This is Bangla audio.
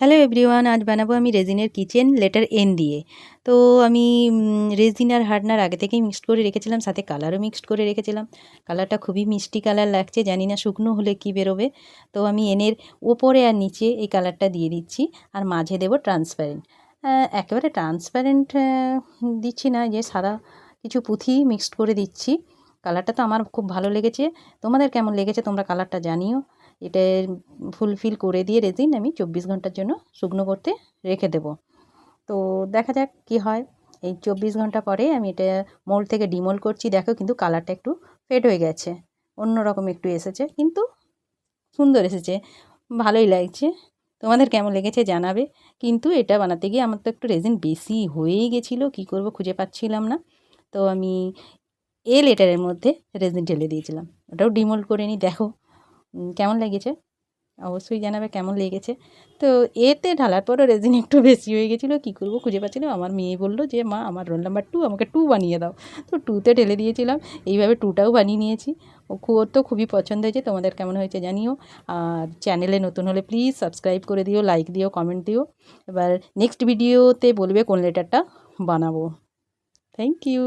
হ্যালো এভরিওয়ান, আজ বানাবো আমি রেজিনের কিচেন লেটার এন দিয়ে। তো আমি রেজিন আর হার্ডনার আগে থেকেই মিক্সড করে রেখেছিলাম, সাথে কালারও মিক্সড করে রেখেছিলাম। কালারটা খুবই মিষ্টি কালার লাগছে, জানি না শুকনো হলে কি বেরোবে। তো আমি এনের ওপরে আর নিচে এই কালারটা দিয়ে দিচ্ছি, আর মাঝে দেবো ট্রান্সপারেন্ট। একেবারে ট্রান্সপারেন্ট দিচ্ছি না, যে সাদা কিছু পুঁথি মিক্সড করে দিচ্ছি। কালারটা তো আমার খুব ভালো লেগেছে, তোমাদের কেমন লেগেছে তোমরা কালারটা জানিও। এটা ফুলফিল করে দিয়ে রেজিন আমি 24 ঘন্টার জন্য শুকনো করতে রেখে দেব। তো দেখা যাক কি হয়। এই 24 ঘন্টা পরে আমি এটা মোল্ড থেকে ডিমোল্ড করছি। দেখো কিন্তু কালারটা একটু ফেড হয়ে গেছে, অন্যরকম একটু এসেছে, কিন্তু সুন্দর এসেছে, ভালোই লাগছে। তোমাদের কেমন লেগেছে জানাবে। কিন্তু এটা বানাতে গিয়ে আমার তো একটু রেজিন বেশি হয়েই গেছিলো, কী করব খুঁজে পাচ্ছিলাম না। তো আমি লেটারের মধ্যে রেজিন ঢেলে দিয়েছিলাম, ওটাও ডিমোল্ড করে নিই। দেখো কেমন লেগেছে, অবশ্যই জানাবে কেমন লেগেছে। তো এতে ঢালার পরও রেজিন একটু বেশি হয়ে গেছিলো, কী করবো খুঁজে পাচ্ছিলাম। আমার মেয়ে বললো যে মা আমার রোল নাম্বার 2, আমাকে 2 বানিয়ে দাও। তো 2তে ঢেলে দিয়েছিলাম, এইভাবে 2টাও বানিয়ে নিয়েছি। ওর তো খুবই পছন্দ হয়েছে। তোমাদের কেমন হয়েছে জানিও। আর চ্যানেলে নতুন হলে প্লিজ সাবস্ক্রাইব করে দিও, লাইক দিও, কমেন্ট দিও। এবার নেক্সট ভিডিওতে বলবে কোন লেটারটা বানাবো। Thank you.